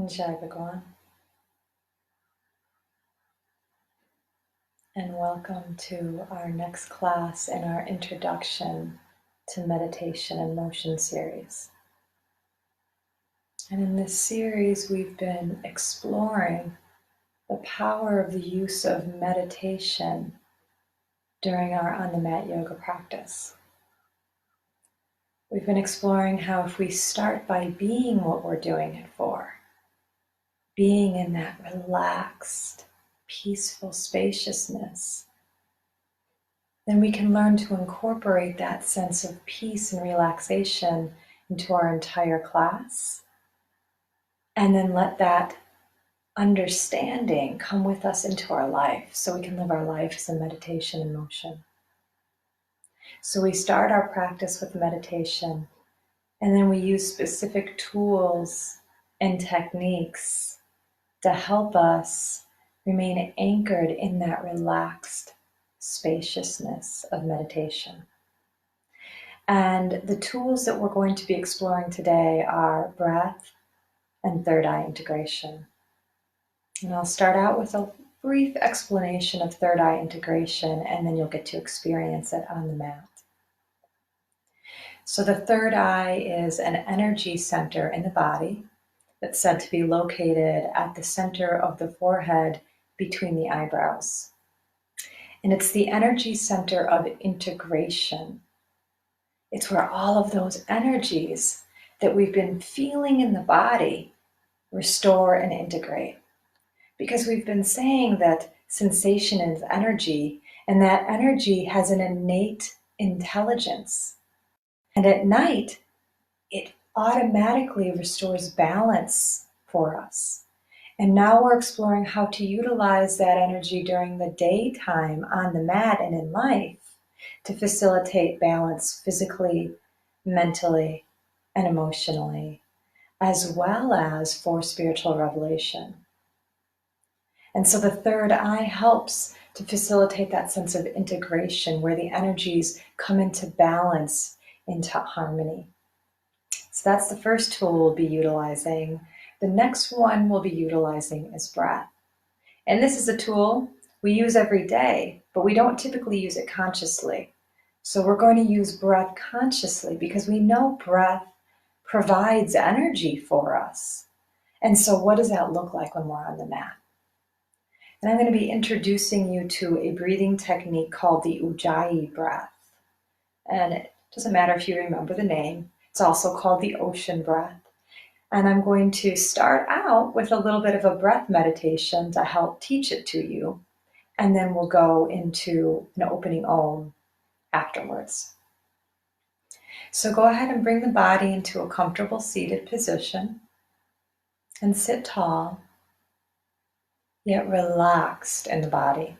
Jai Bhagwan, and welcome to our next class in our Introduction to Meditation and Motion series. And in this series, we've been exploring the power of the use of meditation during our on-the-mat yoga practice. We've been exploring how if we start by being what we're doing it for, being in that relaxed, peaceful spaciousness, then we can learn to incorporate that sense of peace and relaxation into our entire class. And then let that understanding come with us into our life so we can live our lives in meditation and motion. So we start our practice with meditation, and then we use specific tools and techniques to help us remain anchored in that relaxed spaciousness of meditation. And the tools that we're going to be exploring today are breath and third eye integration. And I'll start out with a brief explanation of third eye integration, and then you'll get to experience it on the mat. So the third eye is an energy center in the body that's said to be located at the center of the forehead between the eyebrows. And it's the energy center of integration. It's where all of those energies that we've been feeling in the body restore and integrate. Because we've been saying that sensation is energy, and that energy has an innate intelligence. And at night, it automatically restores balance for us. And now we're exploring how to utilize that energy during the daytime on the mat and in life to facilitate balance physically, mentally, and emotionally, as well as for spiritual revelation. And so the third eye helps to facilitate that sense of integration where the energies come into balance, into harmony. So that's the first tool we'll be utilizing. The next one we'll be utilizing is breath. And this is a tool we use every day, but we don't typically use it consciously. So we're going to use breath consciously because we know breath provides energy for us. And so what does that look like when we're on the mat? And I'm going to be introducing you to a breathing technique called the Ujjayi breath. And it doesn't matter if you remember the name. It's also called the ocean breath. And I'm going to start out with a little bit of a breath meditation to help teach it to you. And then we'll go into an opening Om afterwards. So go ahead and bring the body into a comfortable seated position and sit tall, yet relaxed in the body.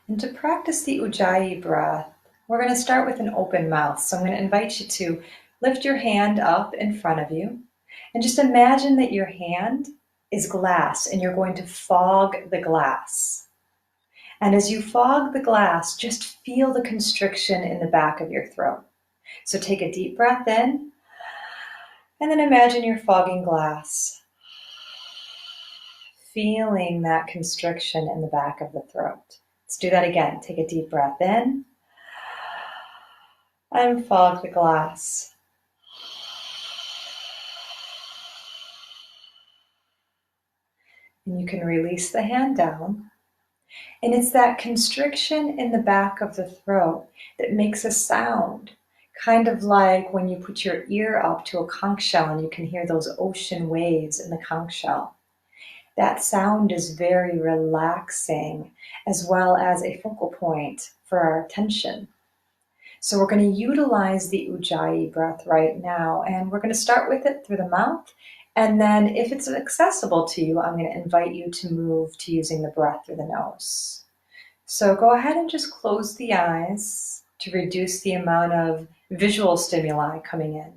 And to practice the Ujjayi breath, we're going to start with an open mouth. So I'm going to invite you to lift your hand up in front of you and just imagine that your hand is glass and you're going to fog the glass. And as you fog the glass, just feel the constriction in the back of your throat. So take a deep breath in and then imagine you're fogging glass, feeling that constriction in the back of the throat. Let's do that again. Take a deep breath in and fog the glass. And you can release the hand down. And it's that constriction in the back of the throat that makes a sound, kind of like when you put your ear up to a conch shell and you can hear those ocean waves in the conch shell. That sound is very relaxing, as well as a focal point for our attention. So we're going to utilize the Ujjayi breath right now, and we're going to start with it through the mouth. And then if it's accessible to you, I'm going to invite you to move to using the breath through the nose. So go ahead and just close the eyes to reduce the amount of visual stimuli coming in.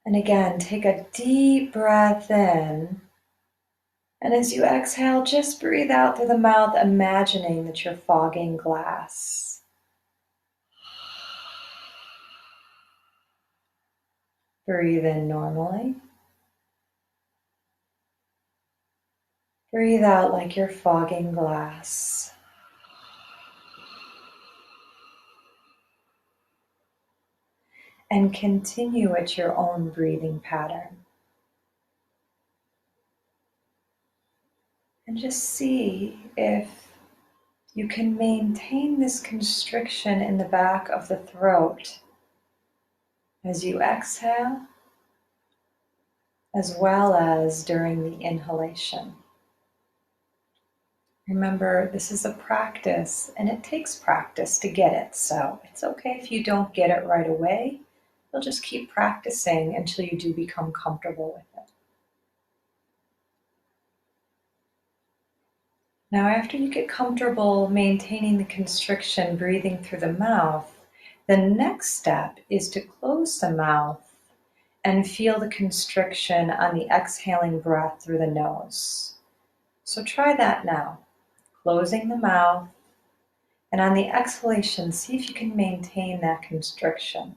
And again, take a deep breath in. And as you exhale, just breathe out through the mouth, imagining that you're fogging glass. Breathe in normally. Breathe out like you're fogging glass. And continue at your own breathing pattern. And just see if you can maintain this constriction in the back of the throat as you exhale, as well as during the inhalation. Remember, this is a practice and it takes practice to get it. So it's okay if you don't get it right away. You'll just keep practicing until you do become comfortable with it. Now, after you get comfortable maintaining the constriction, breathing through the mouth, the next step is to close the mouth and feel the constriction on the exhaling breath through the nose. So try that now, closing the mouth, and on the exhalation, see if you can maintain that constriction.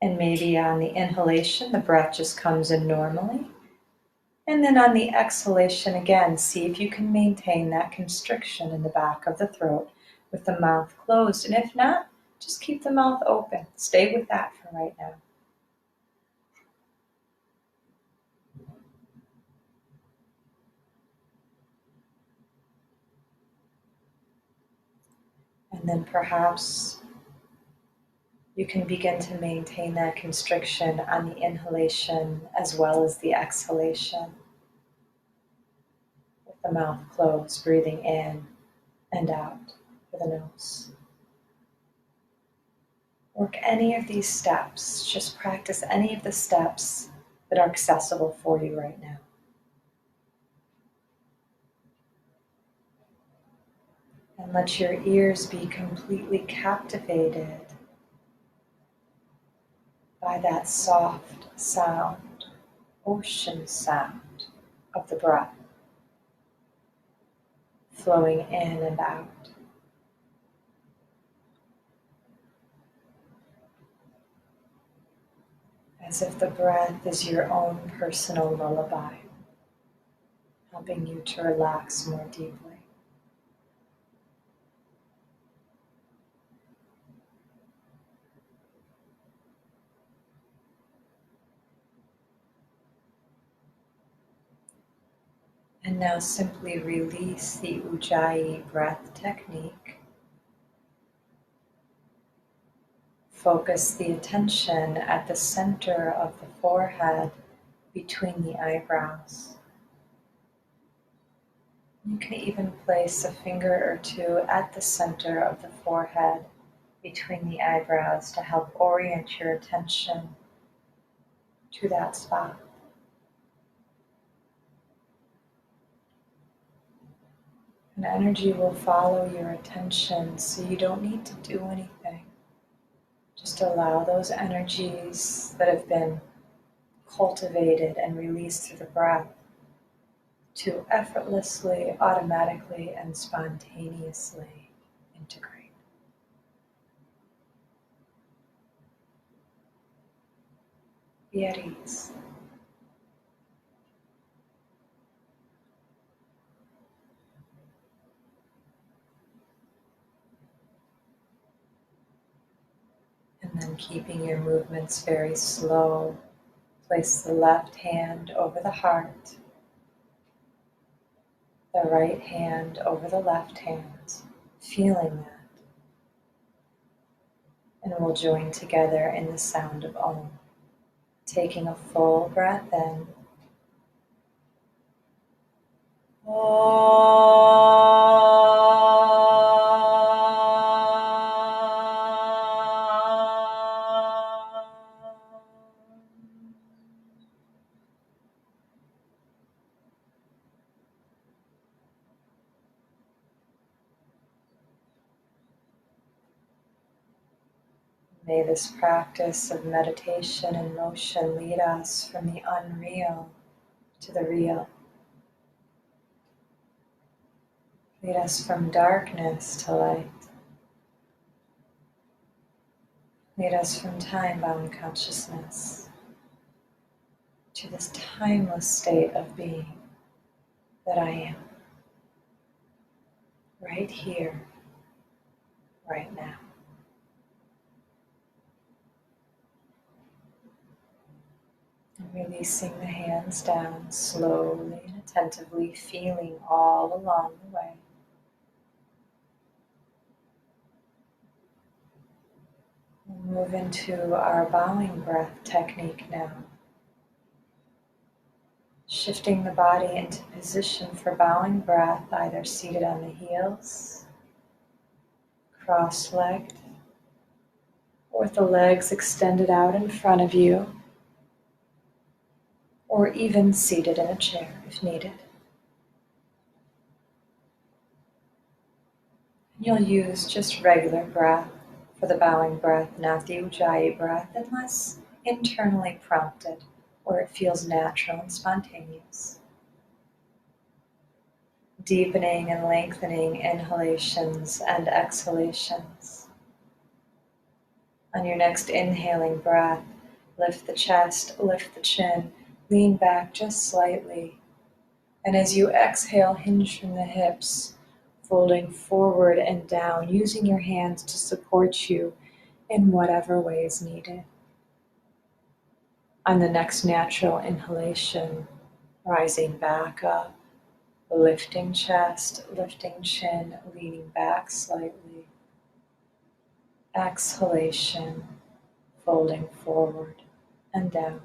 And maybe on the inhalation, the breath just comes in normally. And then on the exhalation again, see if you can maintain that constriction in the back of the throat with the mouth closed. And if not, just keep the mouth open. Stay with that for right now. And then perhaps you can begin to maintain that constriction on the inhalation as well as the exhalation. With the mouth closed, breathing in and out through the nose. Work any of these steps. Just practice any of the steps that are accessible for you right now. And let your ears be completely captivated by that soft sound, ocean sound of the breath flowing in and out. As if the breath is your own personal lullaby, helping you to relax more deeply. And now simply release the Ujjayi breath technique. Focus the attention at the center of the forehead between the eyebrows. You can even place a finger or two at the center of the forehead between the eyebrows to help orient your attention to that spot. And energy will follow your attention, so you don't need to do anything. Just allow those energies that have been cultivated and released through the breath to effortlessly, automatically, and spontaneously integrate. Be at ease. And then keeping your movements very slow, place the left hand over the heart, the right hand over the left hand, feeling that. And we'll join together in the sound of Om. Taking a full breath in. May this practice of meditation and motion lead us from the unreal to the real. Lead us from darkness to light. Lead us from time-bound consciousness to this timeless state of being that I am, right here, right now. And releasing the hands down slowly and attentively, feeling all along the way. We'll move into our bowing breath technique now. Shifting the body into position for bowing breath, either seated on the heels, cross-legged, or with the legs extended out in front of you, or even seated in a chair if needed. You'll use just regular breath for the bowing breath, not the Ujjayi breath, unless internally prompted or it feels natural and spontaneous. Deepening and lengthening inhalations and exhalations. On your next inhaling breath, lift the chest, lift the chin, lean back just slightly. And as you exhale, hinge from the hips, folding forward and down, using your hands to support you in whatever way is needed. On the next natural inhalation, rising back up, lifting chest, lifting chin, leaning back slightly. Exhalation, folding forward and down,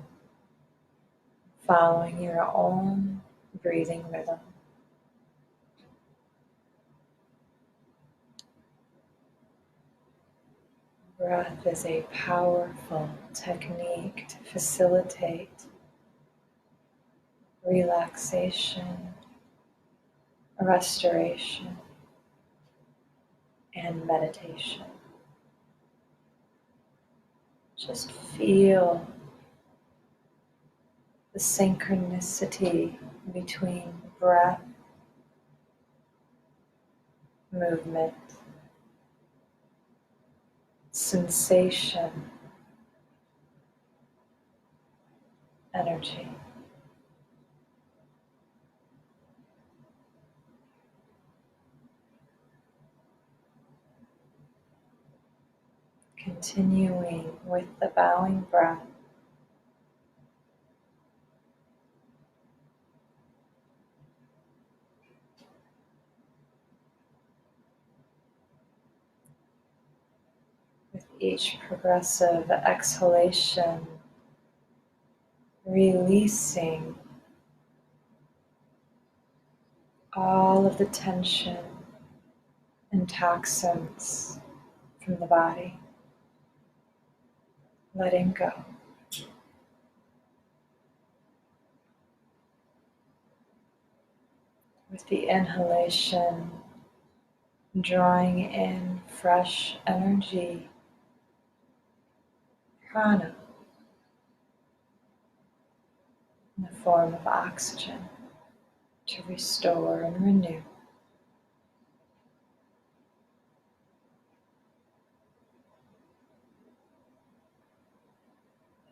following your own breathing rhythm. Breath is a powerful technique to facilitate relaxation, restoration, and meditation. Just feel the synchronicity between breath, movement, sensation, energy. Continuing with the bowing breath. With each progressive exhalation, releasing all of the tension and toxins from the body, letting go. With the inhalation, drawing in fresh energy, prana, in the form of oxygen to restore and renew.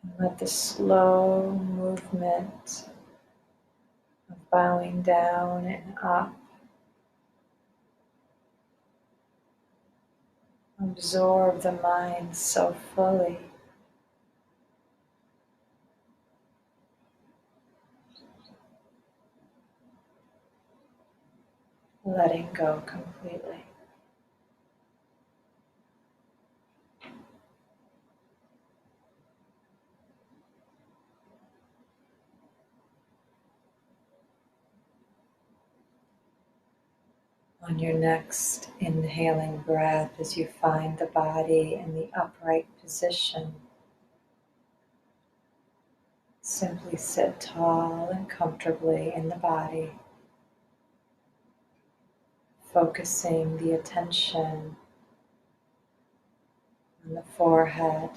And let the slow movement of bowing down and up absorb the mind so fully. Letting go completely. On your next inhaling breath, as you find the body in the upright position, simply sit tall and comfortably in the body, focusing the attention on the forehead,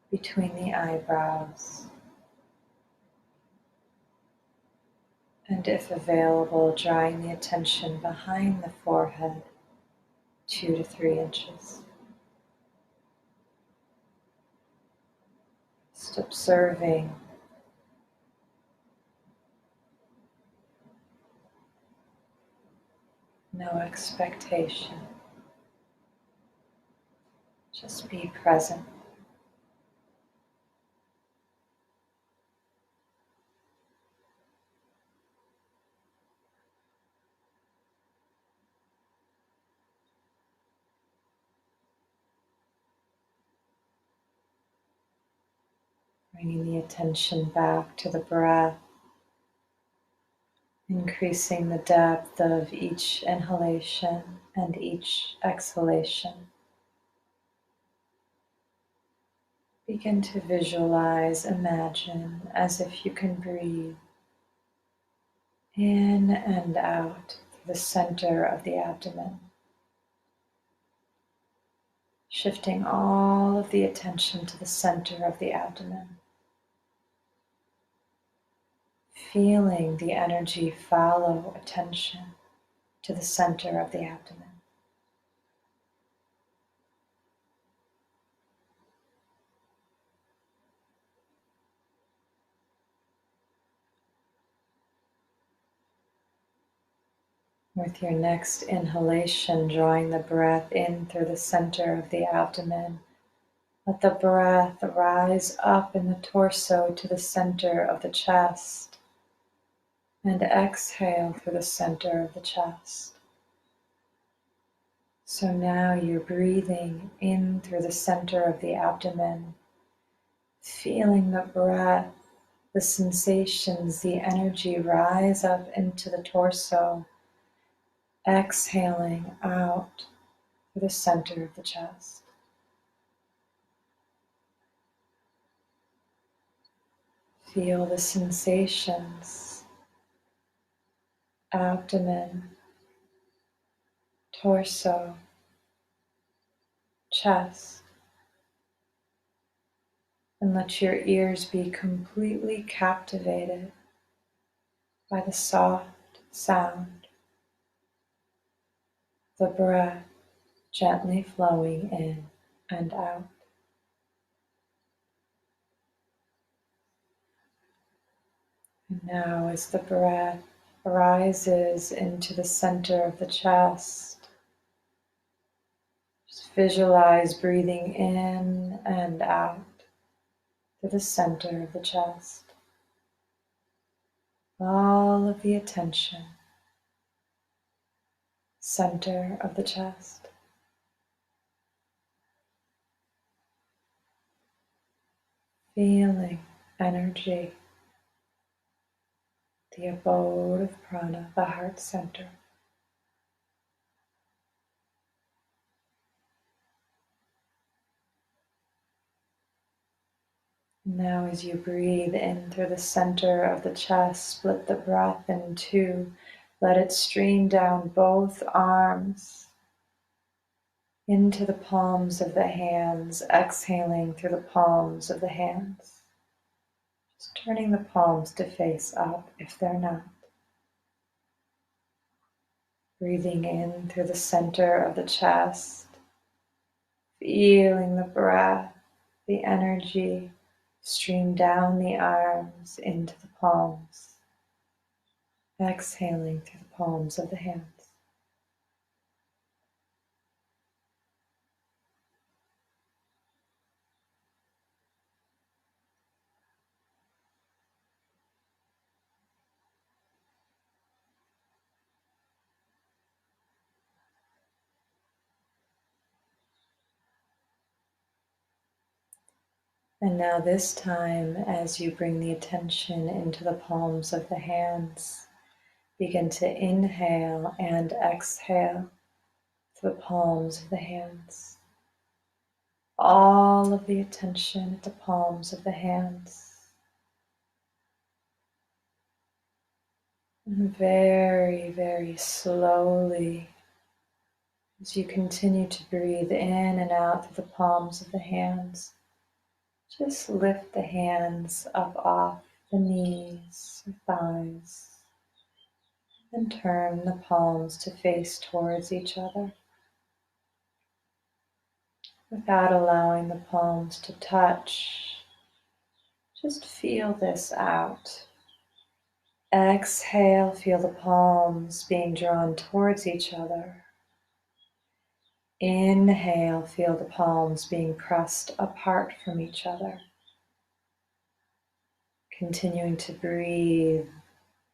between the eyebrows, And if available, drawing the attention behind the forehead 2 to 3 inches. Just observing. No expectation. Just be present. Bringing the attention back to the breath, increasing the depth of each inhalation and each exhalation. Begin to visualize, imagine as if you can breathe in and out through the center of the abdomen, shifting all of the attention to the center of the abdomen, feeling the energy follow attention to the center of the abdomen. With your next inhalation, drawing the breath in through the center of the abdomen, let the breath rise up in the torso to the center of the chest, and exhale through the center of the chest. So now you're breathing in through the center of the abdomen, feeling the breath, the sensations, the energy rise up into the torso, exhaling out through the center of the chest. Feel the sensations, abdomen, torso, chest, and let your ears be completely captivated by the soft sound, the breath gently flowing in and out. And now as the breath rises into the center of the chest, just visualize breathing in and out to the center of the chest. All of the attention, center of the chest. Feeling energy, the abode of prana, the heart center. Now as you breathe in through the center of the chest, split the breath in two. Let it stream down both arms into the palms of the hands, exhaling through the palms of the hands. Just turning the palms to face up if they're not. Breathing in through the center of the chest, feeling the breath, the energy stream down the arms into the palms, exhaling through the palms of the hands. And now this time, as you bring the attention into the palms of the hands, begin to inhale and exhale through the palms of the hands. All of the attention at the palms of the hands. And very, very slowly, as you continue to breathe in and out through the palms of the hands, just lift the hands up off the knees or thighs. And turn the palms to face towards each other without allowing the palms to touch. Just feel this out. Exhale, feel the palms being drawn towards each other. Inhale, feel the palms being pressed apart from each other. Continuing to breathe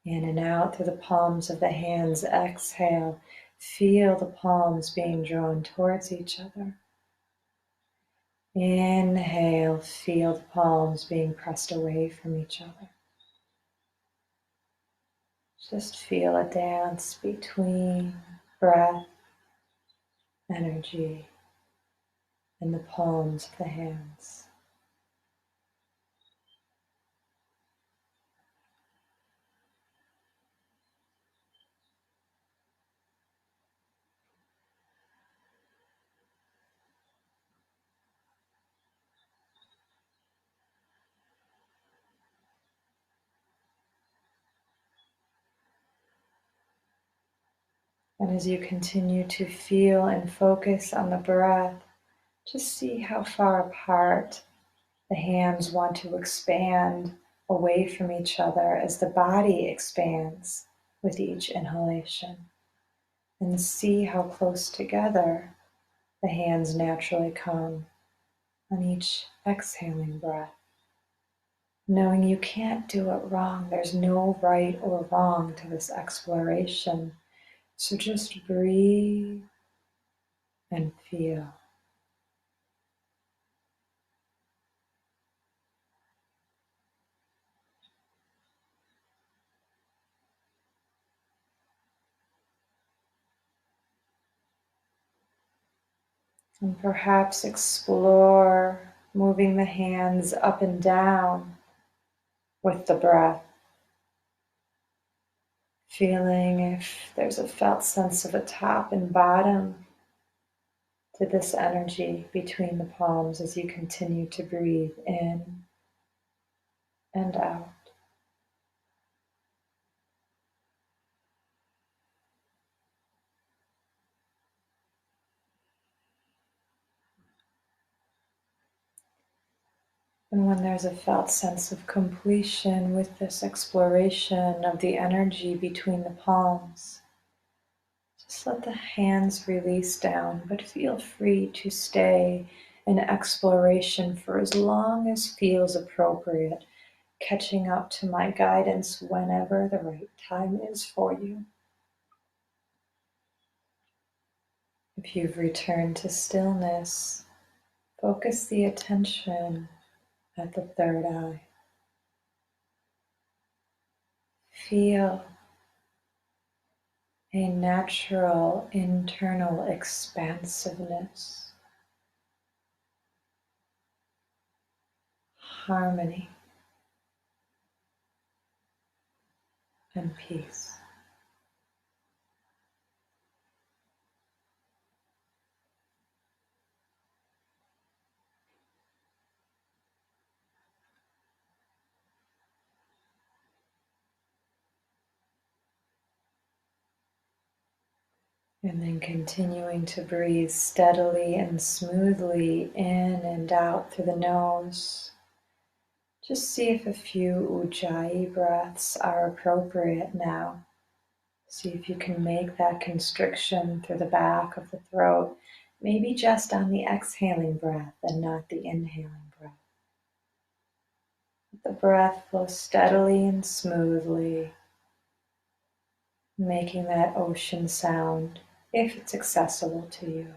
in and out through the palms of the hands. Exhale, feel the palms being drawn towards each other. Inhale, feel the palms being pressed away from each other. Just feel a dance between breath, energy, and the palms of the hands. And as you continue to feel and focus on the breath, just see how far apart the hands want to expand away from each other as the body expands with each inhalation. And see how close together the hands naturally come on each exhaling breath. Knowing you can't do it wrong, there's no right or wrong to this exploration. So just breathe and feel. And perhaps explore moving the hands up and down with the breath. Feeling if there's a felt sense of a top and bottom to this energy between the palms as you continue to breathe in and out. And when there's a felt sense of completion with this exploration of the energy between the palms, just let the hands release down, but feel free to stay in exploration for as long as feels appropriate, catching up to my guidance whenever the right time is for you. If you've returned to stillness, focus the attention at the third eye. Feel a natural internal expansiveness, harmony, and peace. And then continuing to breathe steadily and smoothly in and out through the nose. Just see if a few Ujjayi breaths are appropriate now. See if you can make that constriction through the back of the throat, maybe just on the exhaling breath and not the inhaling breath. Let the breath flow steadily and smoothly, making that ocean sound if it's accessible to you.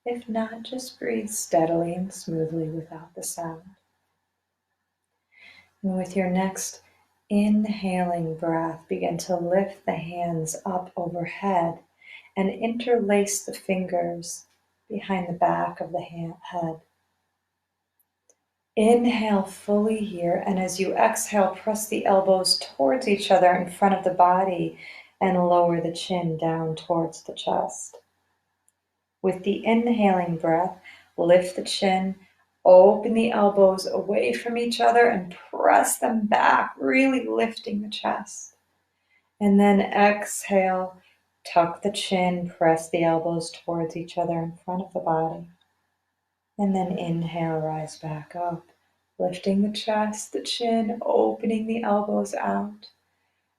If not, just breathe steadily and smoothly without the sound. And with your next inhaling breath, begin to lift the hands up overhead and interlace the fingers behind the back of the head. Inhale fully here, and as you exhale, press the elbows towards each other in front of the body and lower the chin down towards the chest. With the inhaling breath, lift the chin, open the elbows away from each other and press them back, really lifting the chest. And then exhale, tuck the chin, press the elbows towards each other in front of the body. And then inhale, rise back up, lifting the chest, the chin, opening the elbows out,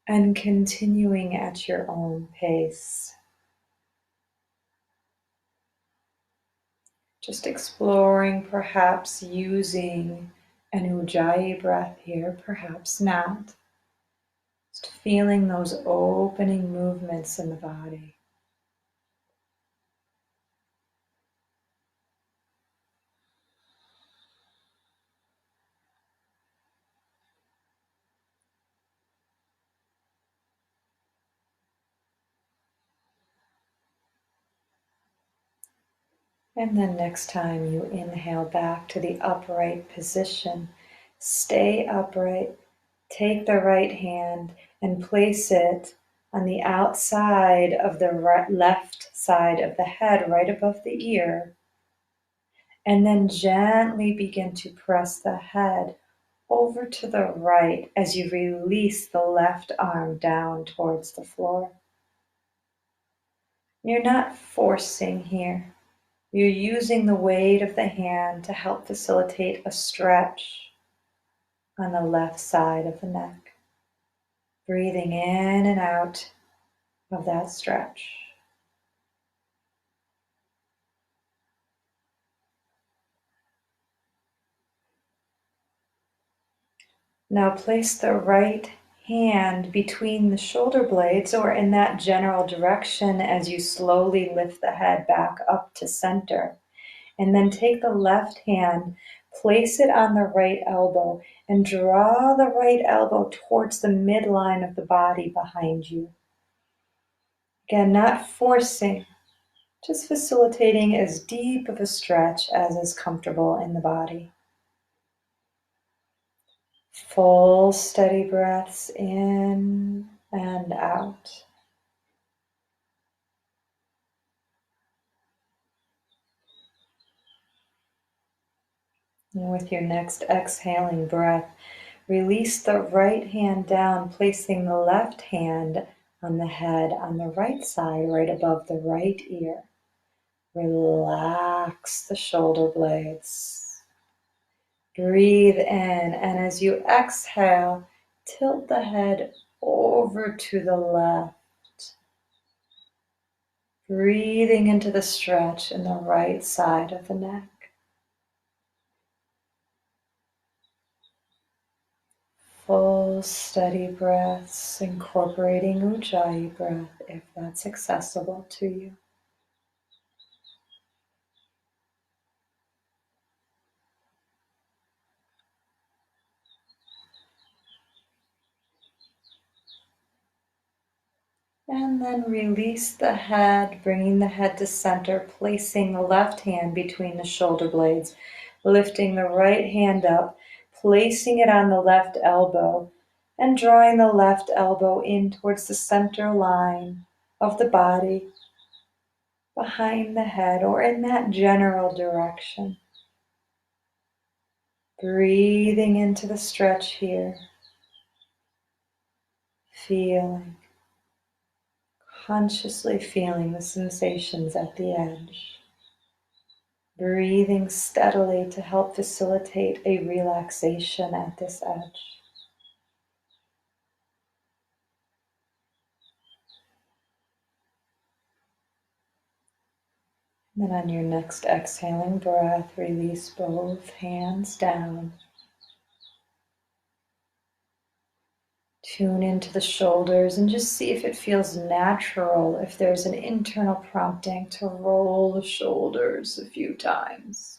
and continuing at your own pace. Just exploring, perhaps using an Ujjayi breath here, perhaps not. Just feeling those opening movements in the body. And then next time you inhale back to the upright position, stay upright, take the right hand and place it on the outside of the left side of the head, right above the ear. And then gently begin to press the head over to the right as you release the left arm down towards the floor. You're not forcing here. You're using the weight of the hand to help facilitate a stretch on the left side of the neck. Breathing in and out of that stretch. Now place the right hand between the shoulder blades or in that general direction as you slowly lift the head back up to center. And then take the left hand, place it on the right elbow, and draw the right elbow towards the midline of the body behind you. Again, not forcing, just facilitating as deep of a stretch as is comfortable in the body. Full steady breaths in and out. And with your next exhaling breath, release the right hand down, placing the left hand on the head on the right side, right above the right ear. Relax the shoulder blades. Breathe in, and as you exhale, tilt the head over to the left. Breathing into the stretch in the right side of the neck. Full steady breaths, incorporating Ujjayi breath if that's accessible to you. And then release the head, bringing the head to center, placing the left hand between the shoulder blades, lifting the right hand up, placing it on the left elbow, and drawing the left elbow in towards the center line of the body, behind the head, or in that general direction. Breathing into the stretch here, feeling, consciously feeling the sensations at the edge. Breathing steadily to help facilitate a relaxation at this edge. Then on your next exhaling breath, release both hands down. Tune into the shoulders and just see if it feels natural, if there's an internal prompting to roll the shoulders a few times.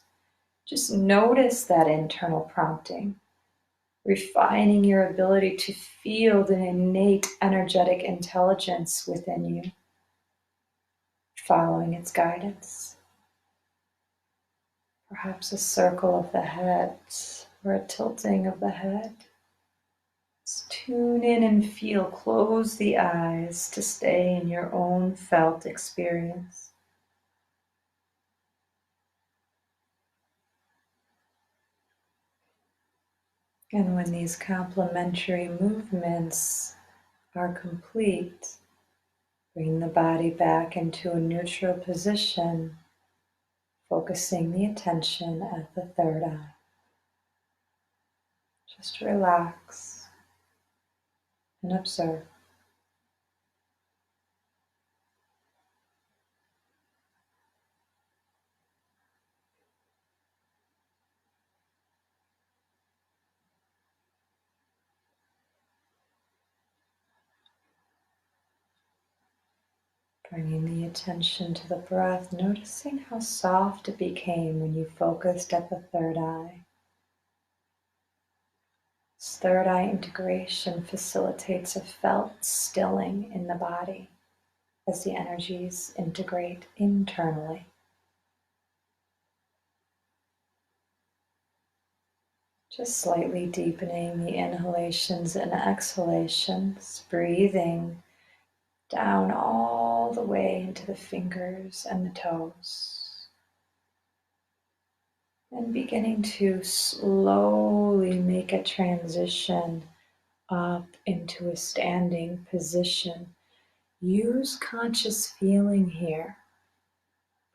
Just notice that internal prompting, refining your ability to feel the innate energetic intelligence within you, following its guidance. Perhaps a circle of the head or a tilting of the head. Just tune in and feel. Close the eyes to stay in your own felt experience. And when these complementary movements are complete, bring the body back into a neutral position, focusing the attention at the third eye. Just relax and observe. Bringing the attention to the breath, noticing how soft it became when you focused at the third eye. This third eye integration facilitates a felt stilling in the body as the energies integrate internally. Just slightly deepening the inhalations and exhalations, breathing down all the way into the fingers and the toes. And beginning to slowly make a transition up into a standing position. Use conscious feeling here.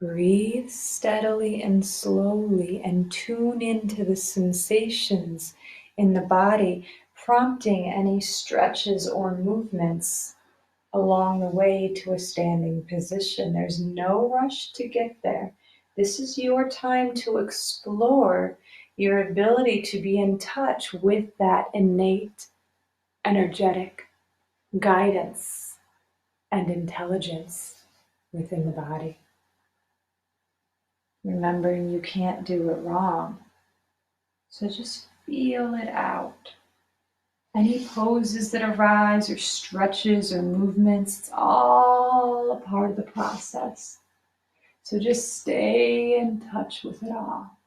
Breathe steadily and slowly and tune into the sensations in the body, prompting any stretches or movements along the way to a standing position. There's no rush to get there. This is your time to explore your ability to be in touch with that innate, energetic guidance and intelligence within the body. Remembering you can't do it wrong. So just feel it out. Any poses that arise or stretches or movements, it's all a part of the process. So just stay in touch with it all.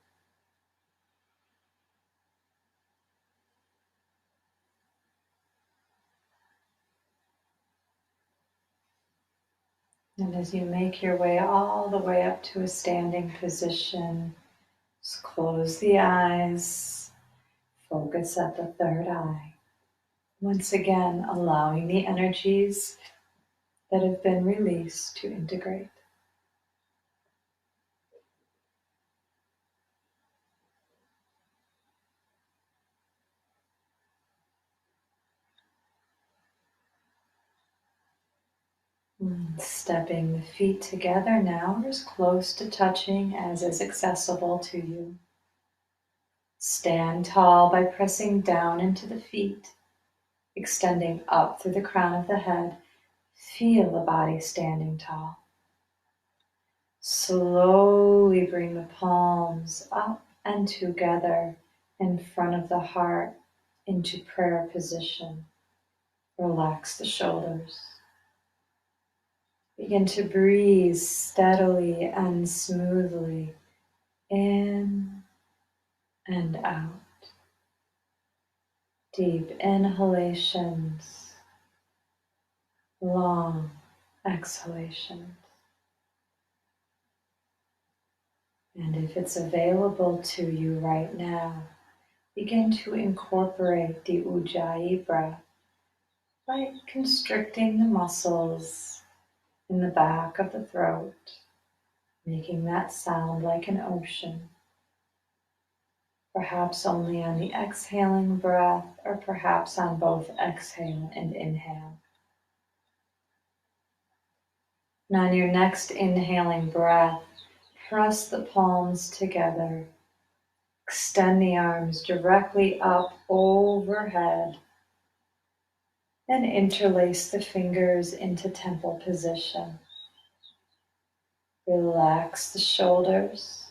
And as you make your way all the way up to a standing position, just close the eyes, focus at the third eye. Once again, allowing the energies that have been released to integrate. Stepping the feet together now, or as close to touching as is accessible to you. Stand tall by pressing down into the feet, extending up through the crown of the head. Feel the body standing tall. Slowly bring the palms up and together in front of the heart into prayer position. Relax the shoulders. Begin to breathe steadily and smoothly in and out. Deep inhalations, long exhalations. And if it's available to you right now, begin to incorporate the Ujjayi breath by constricting the muscles in the back of the throat, making that sound like an ocean. Perhaps only on the exhaling breath, or perhaps on both exhale and inhale. And on your next inhaling breath, press the palms together. Extend the arms directly up overhead and interlace the fingers into temple position. Relax the shoulders.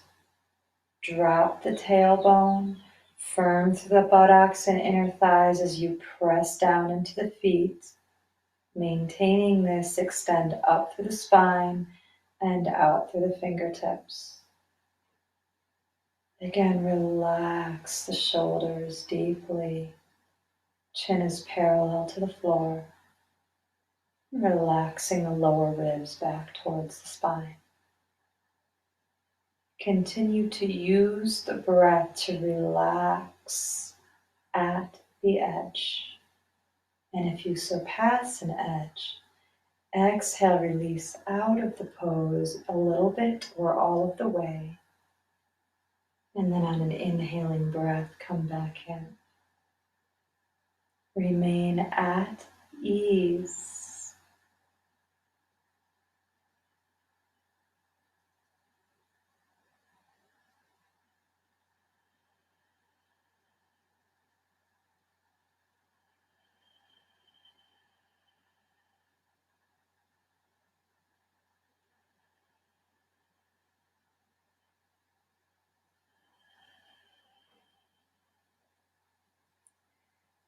Drop the tailbone, firm through the buttocks and inner thighs as you press down into the feet. Maintaining this, extend up through the spine and out through the fingertips. Again, relax the shoulders deeply. Chin is parallel to the floor. Relaxing the lower ribs back towards the spine. Continue to use the breath to relax at the edge And if you surpass an edge, exhale, release out of the pose a little bit or all of the way. And then on an inhaling breath, come back in. Remain at ease.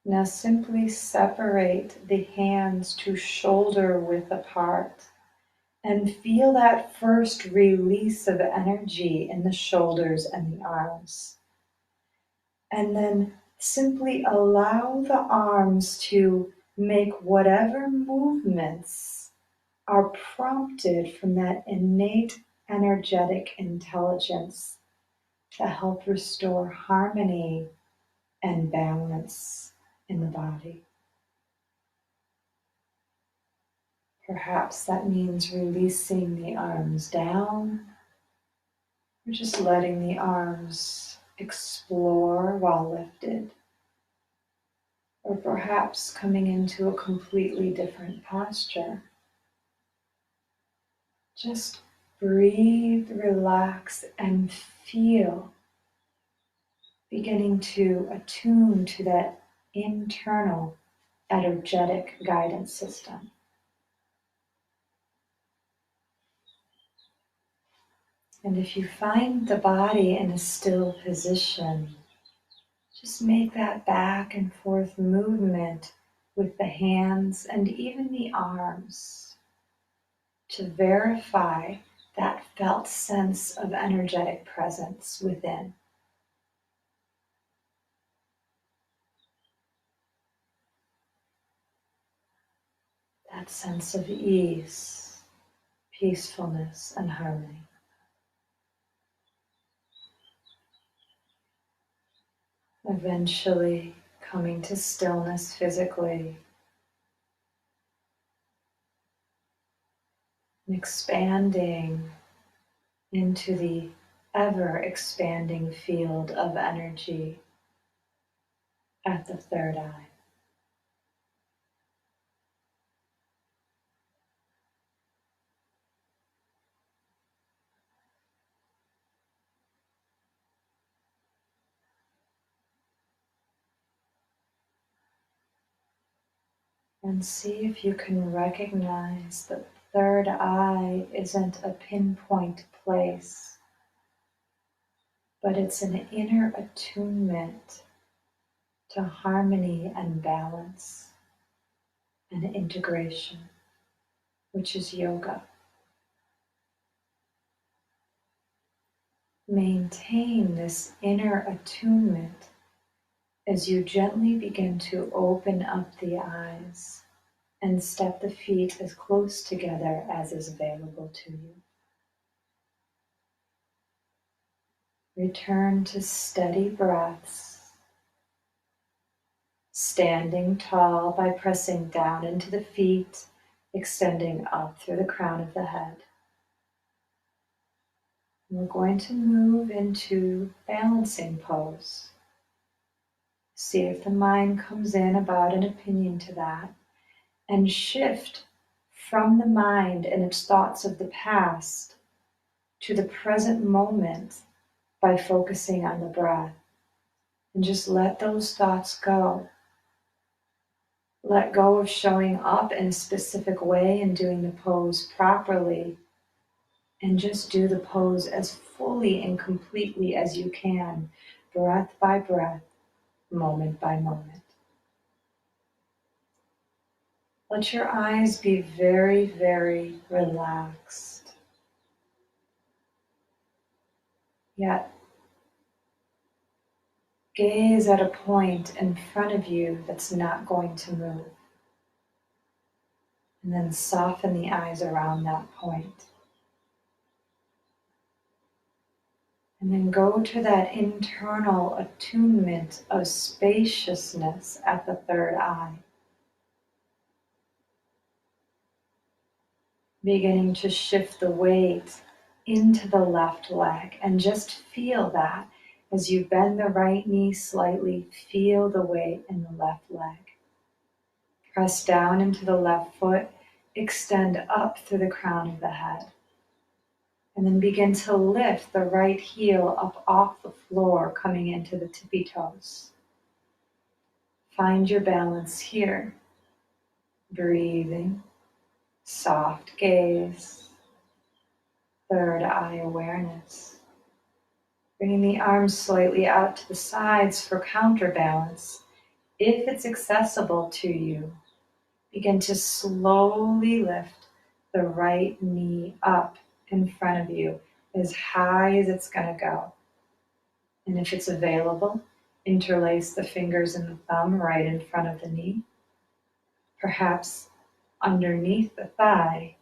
Now simply separate the hands to shoulder width apart and feel that first release of energy in the shoulders and the arms. And then simply allow the arms to make whatever movements are prompted from that innate energetic intelligence to help restore harmony and balance in the body. Perhaps that means releasing the arms down, or just letting the arms explore while lifted, or perhaps coming into a completely different posture. Just breathe, relax, and feel, beginning to attune to that internal energetic guidance system. And if you find the body in a still position, just make that back and forth movement with the hands and even the arms to verify that felt sense of energetic presence within. That sense of ease, peacefulness, and harmony. Eventually coming to stillness physically and expanding into the ever expanding field of energy at the third eye. And see if you can recognize that the third eye isn't a pinpoint place, but it's an inner attunement to harmony and balance and integration, which is yoga. Maintain this inner attunement as you gently begin to open up the eyes and step the feet as close together as is available to you. Return to steady breaths, standing tall by pressing down into the feet, extending up through the crown of the head. And we're going to move into balancing pose. See if the mind comes in about an opinion to that, and shift from the mind and its thoughts of the past to the present moment by focusing on the breath. And just let those thoughts go. Let go of showing up in a specific way and doing the pose properly, and just do the pose as fully and completely as you can, breath by breath, moment by moment. Let your eyes be very, very relaxed. Yet, gaze at a point in front of you that's not going to move. And then soften the eyes around that point. And then go to that internal attunement of spaciousness at the third eye. Beginning to shift the weight into the left leg, and just feel that as you bend the right knee slightly, feel the weight in the left leg. Press down into the left foot, extend up through the crown of the head. And then begin to lift the right heel up off the floor, coming into the tippy toes. Find your balance here. Breathing, soft gaze, third eye awareness. Bringing the arms slightly out to the sides for counterbalance. If it's accessible to you, begin to slowly lift the right knee up in front of you as high as it's going to go. And if it's available, interlace the fingers and the thumb right in front of the knee, perhaps underneath the thigh,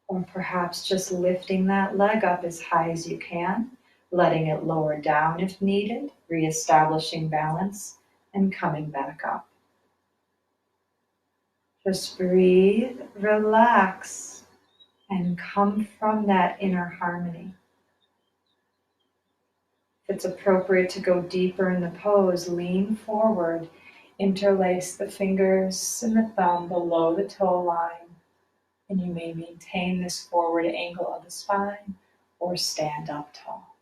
or perhaps just lifting that leg up as high as you can, letting it lower down if needed, reestablishing balance, and coming back up. Just breathe, relax, and come from that inner harmony. If it's appropriate to go deeper in the pose, lean forward, interlace the fingers and the thumb below the toe line, and you may maintain this forward angle of the spine or stand up tall.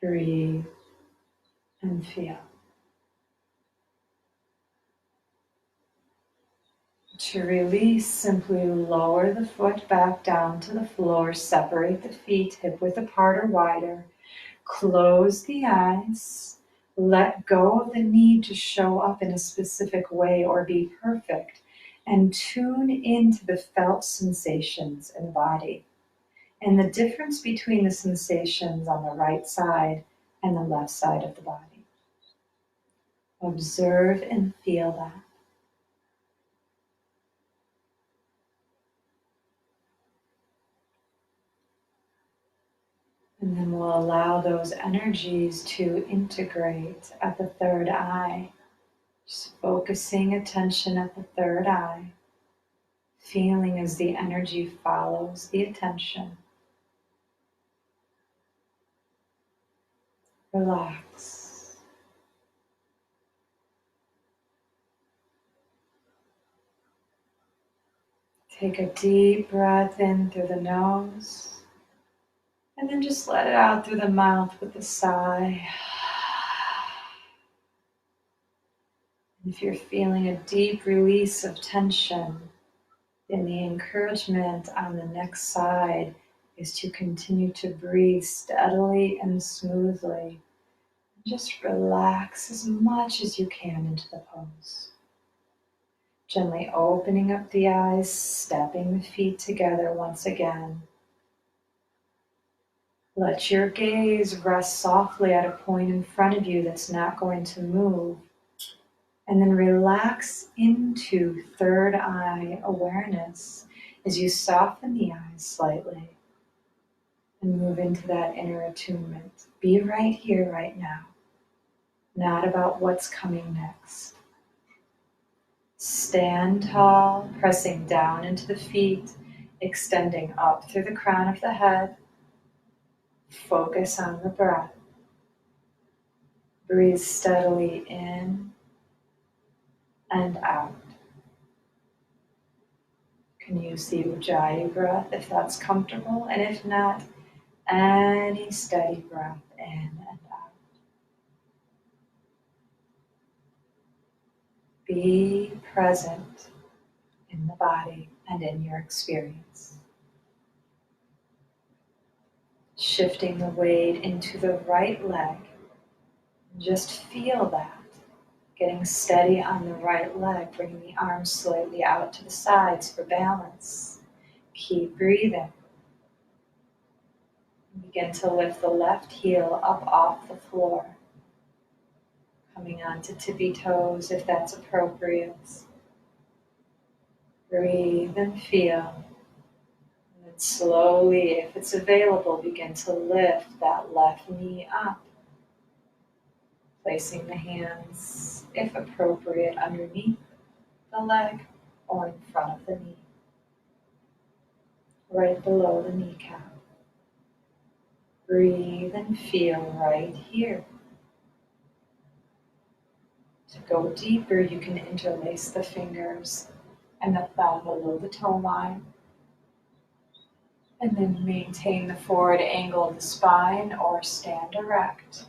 Breathe and feel. To release, simply lower the foot back down to the floor, separate the feet hip width apart or wider, close the eyes, let go of the need to show up in a specific way or be perfect, and tune into the felt sensations in the body and the difference between the sensations on the right side and the left side of the body. Observe and feel that. And then we'll allow those energies to integrate at the third eye. Just focusing attention at the third eye, feeling as the energy follows the attention. Relax. Take a deep breath in through the nose. And then just let it out through the mouth with a sigh. And if you're feeling a deep release of tension, then the encouragement on the next side is to continue to breathe steadily and smoothly. Just relax as much as you can into the pose. Gently opening up the eyes, stepping the feet together once again. Let your gaze rest softly at a point in front of you that's not going to move. And then relax into third eye awareness as you soften the eyes slightly and move into that inner attunement. Be right here, right now, not about what's coming next. Stand tall, pressing down into the feet, extending up through the crown of the head. Focus on the breath. Breathe steadily in and out. You can use the Ujjayi breath if that's comfortable, and if not, any steady breath in and out. Be present in the body and in your experience. Shifting the weight into the right leg. Just feel that. Getting steady on the right leg, bringing the arms slightly out to the sides for balance. Keep breathing. Begin to lift the left heel up off the floor. Coming onto tippy toes if that's appropriate. Breathe and feel. And then slowly, if it's available, begin to lift that left knee up. Placing the hands, if appropriate, underneath the leg or in front of the knee. right below the kneecap. Breathe and feel right here. To go deeper, you can interlace the fingers and the thumb below the toe line. And then maintain the forward angle of the spine or stand erect.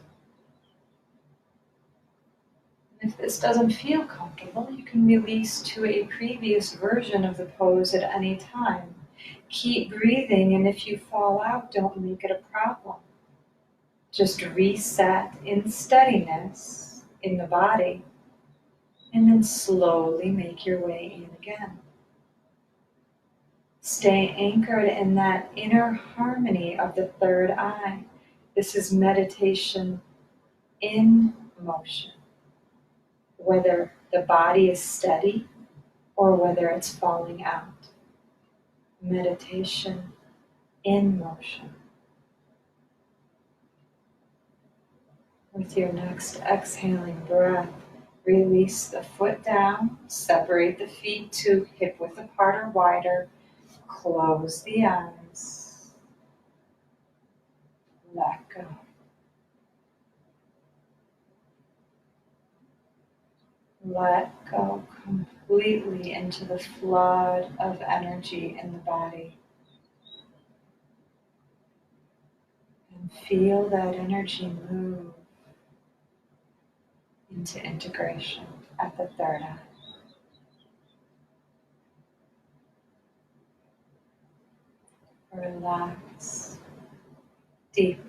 And if this doesn't feel comfortable, you can release to a previous version of the pose at any time. Keep breathing, and if you fall out, don't make it a problem. Just reset in steadiness in the body, and then slowly make your way in again. Stay anchored in that inner harmony of the third eye. This is meditation in motion. Whether the body is steady or whether it's falling out. Meditation in motion. With your next exhaling breath, release the foot down, separate the feet to hip width apart or wider, close the eyes, let go. Let go completely into the flood of energy in the body. And feel that energy move into integration at the third eye. Relax deeply.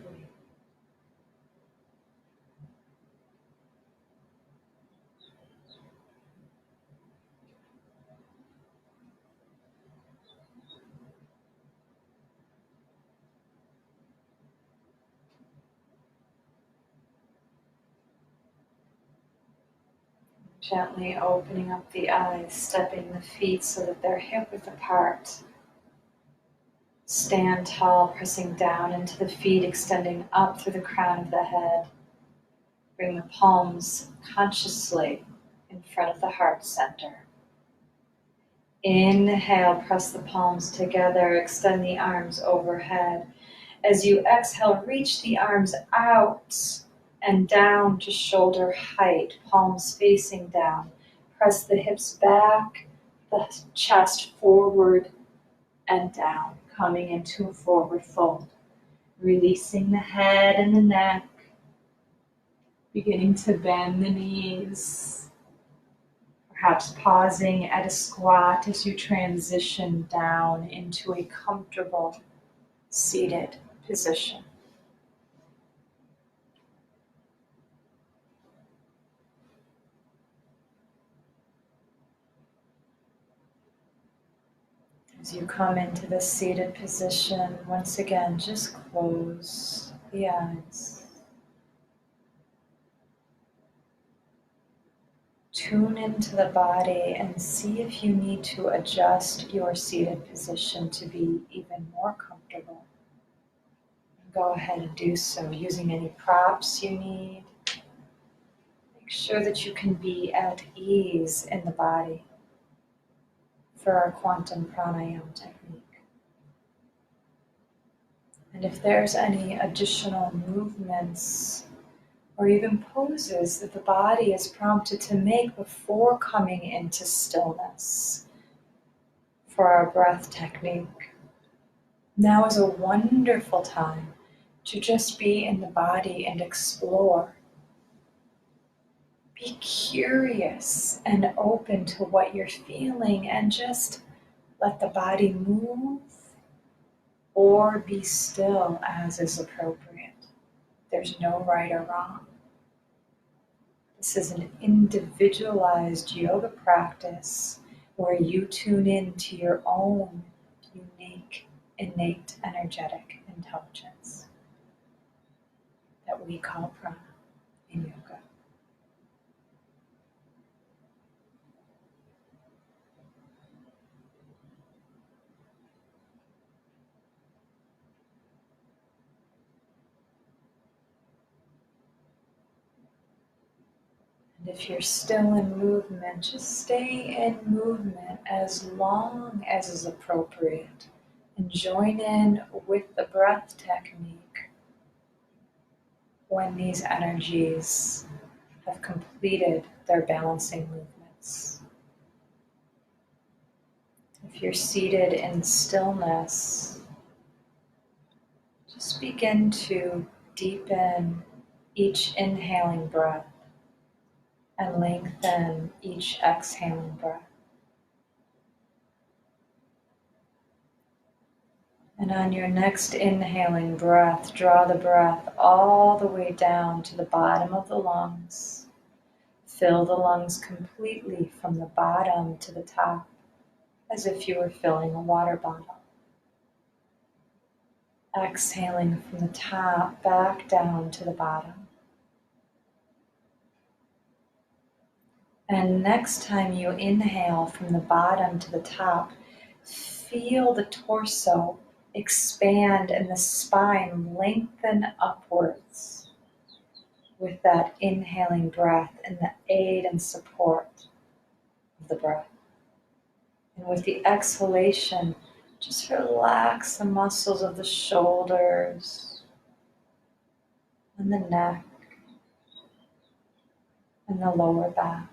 Gently opening up the eyes, stepping the feet so that they're hip width apart. Stand tall, pressing down into the feet, extending up through the crown of the head. Bring the palms consciously in front of the heart center. Inhale, press the palms together, extend the arms overhead. As you exhale, reach the arms out and down to shoulder height, palms facing down. Press the hips back, the chest forward and down, coming into a forward fold. Releasing the head and the neck, beginning to bend the knees. Perhaps pausing at a squat as you transition down into a comfortable seated position. As you come into the seated position, once again, just close the eyes. Tune into the body and see if you need to adjust your seated position to be even more comfortable. Go ahead and do so using any props you need. Make sure that you can be at ease in the body for our quantum pranayama technique. And if there's any additional movements or even poses that the body is prompted to make before coming into stillness for our breath technique, now is a wonderful time to just be in the body and explore. Be curious and open to what you're feeling and just let the body move or be still as is appropriate. There's no right or wrong. This is an individualized yoga practice where you tune in to your own unique, innate, energetic intelligence that we call prana in yoga. And if you're still in movement, just stay in movement as long as is appropriate And join in with the breath technique when these energies have completed their balancing movements. If you're seated in stillness, just begin to deepen each inhaling breath and lengthen each exhaling breath. And on your next inhaling breath, draw the breath all the way down to the bottom of the lungs. Fill the lungs completely from the bottom to the top, as if you were filling a water bottle. Exhaling from the top back down to the bottom. And next time you inhale from the bottom to the top, feel the torso expand and the spine lengthen upwards with that inhaling breath and the aid and support of the breath. And with the exhalation, just relax the muscles of the shoulders and the neck and the lower back.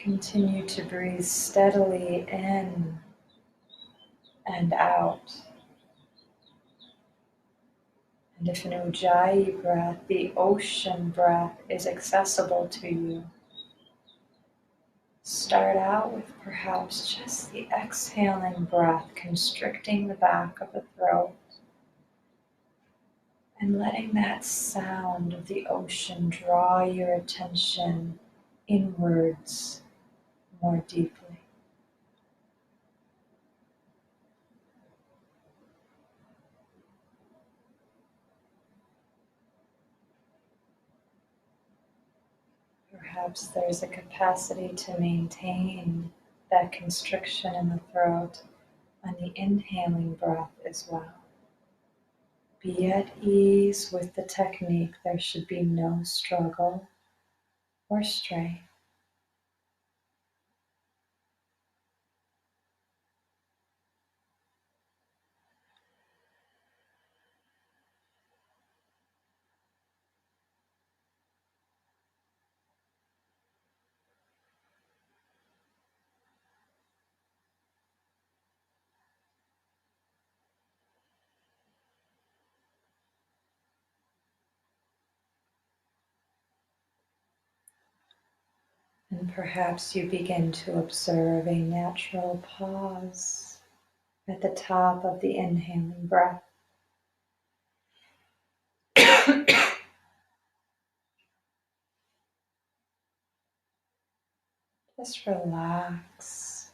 Continue to breathe steadily in and out. And if an Ujjayi breath, the ocean breath, is accessible to you, start out with perhaps just the exhaling breath, constricting the back of the throat and letting that sound of the ocean draw your attention inwards more deeply. Perhaps there's a capacity to maintain that constriction in the throat on the inhaling breath as well. Be at ease with the technique. There should be no struggle or strain. And perhaps you begin to observe a natural pause at the top of the inhaling breath. Just relax,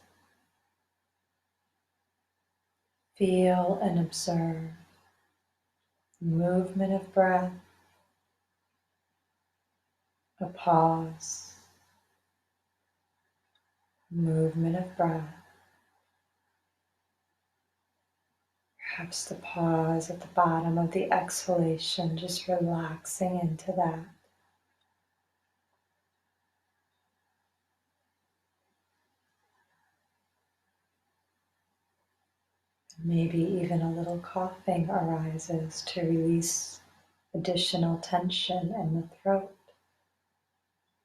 feel and observe movement of breath, a pause, movement of breath. Perhaps the pause at the bottom of the exhalation, just relaxing into that. Maybe even a little coughing arises to release additional tension in the throat.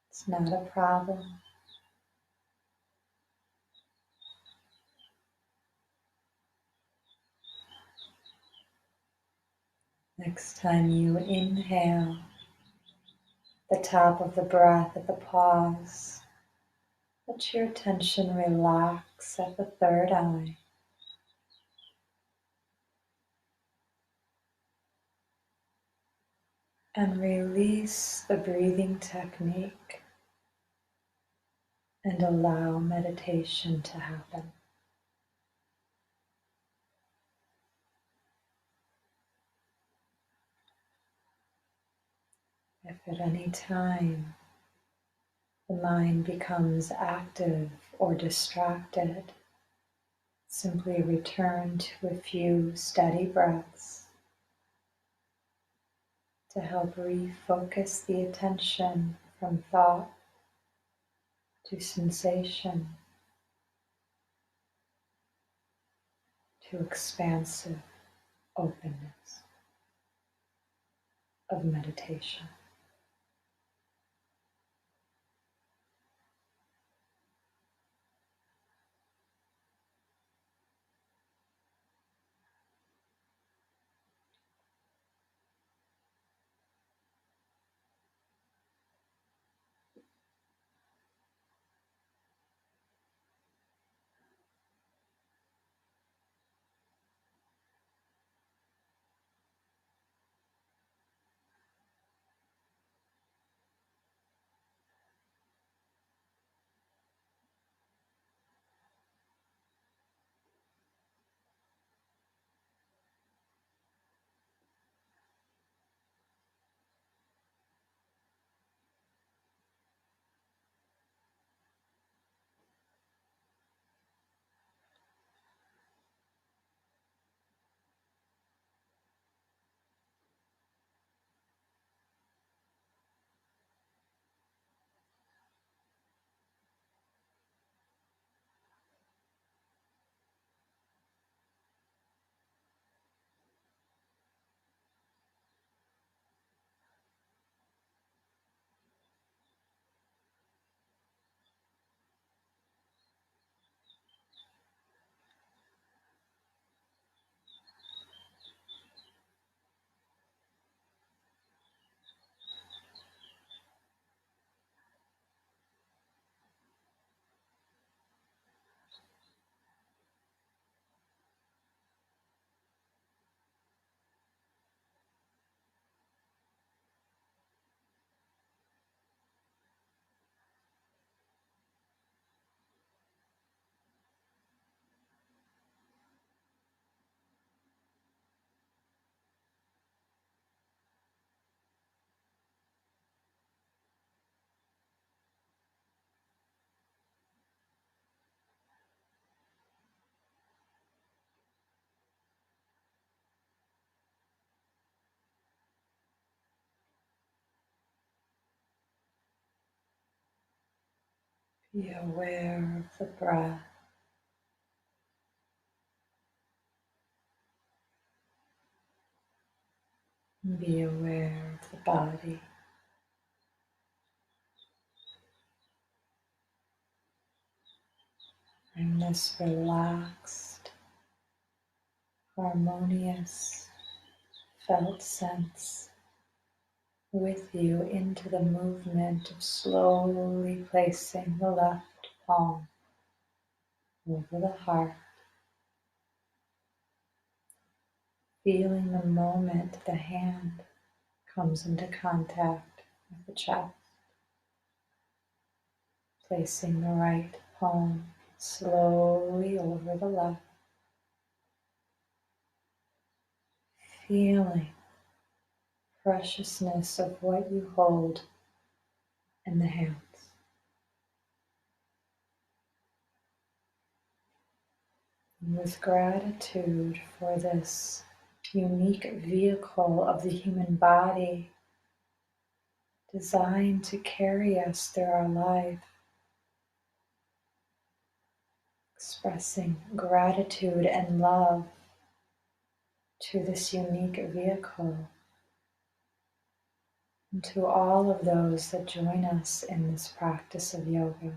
It's not a problem. Next time you inhale, the top of the breath at the pause, let your attention relax at the third eye. And release the breathing technique and allow meditation to happen. If at any time the mind becomes active or distracted, simply return to a few steady breaths to help refocus the attention from thought to sensation, to expansive openness of meditation. Be aware of the breath. Be aware of the body. Bring this relaxed, harmonious, felt sense with you into the movement of slowly placing the left palm over the heart, feeling the moment the hand comes into contact with the chest, placing the right palm slowly over the left, feeling preciousness of what you hold in the hands. And with gratitude for this unique vehicle of the human body designed to carry us through our life, expressing gratitude and love to this unique vehicle and to all of those that join us in this practice of yoga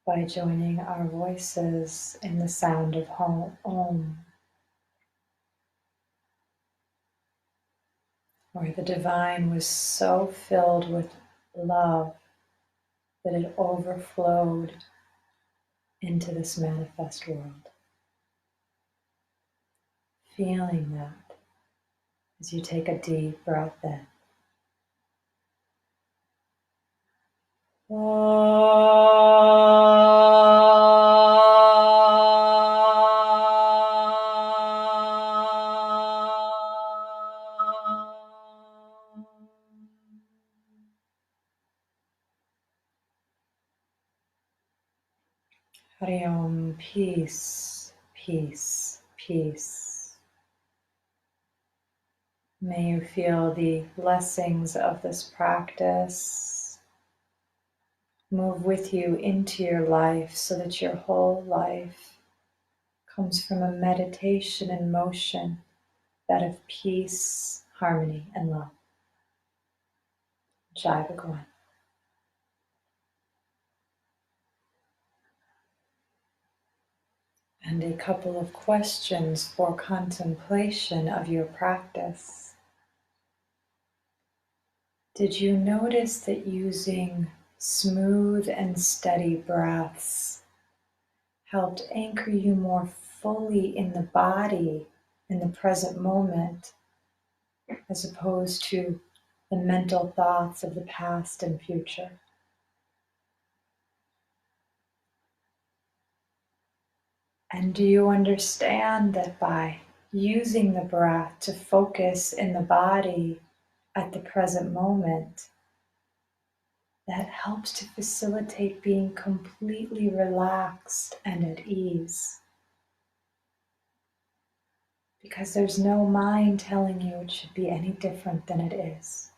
by joining our voices in the sound of Om, where the divine was so filled with love that it overflowed into this manifest world. Feeling that as you take a deep breath in. Hari Om, peace, peace, peace. May you feel the blessings of this practice move with you into your life so that your whole life comes from a meditation and motion, that of peace, harmony, and love. Jai Bhagwan. And a couple of questions for contemplation of your practice. Did you notice that using smooth and steady breaths helped anchor you more fully in the body in the present moment, as opposed to the mental thoughts of the past and future? And do you understand that by using the breath to focus in the body at the present moment, that helps to facilitate being completely relaxed and at ease? Because there's no mind telling you it should be any different than it is.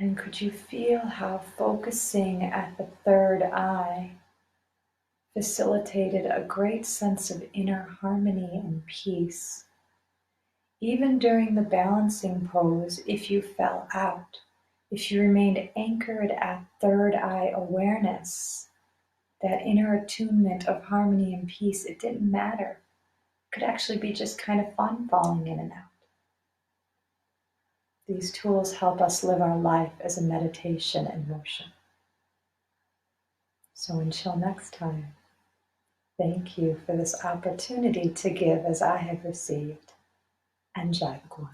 And could you feel how focusing at the third eye facilitated a great sense of inner harmony and peace? Even during the balancing pose, if you fell out, if you remained anchored at third eye awareness, that inner attunement of harmony and peace, it didn't matter. It could actually be just kind of fun falling in and out. These tools help us live our life as a meditation in motion. So until next time, thank you for this opportunity to give as I have received. And Jai Bhagwan.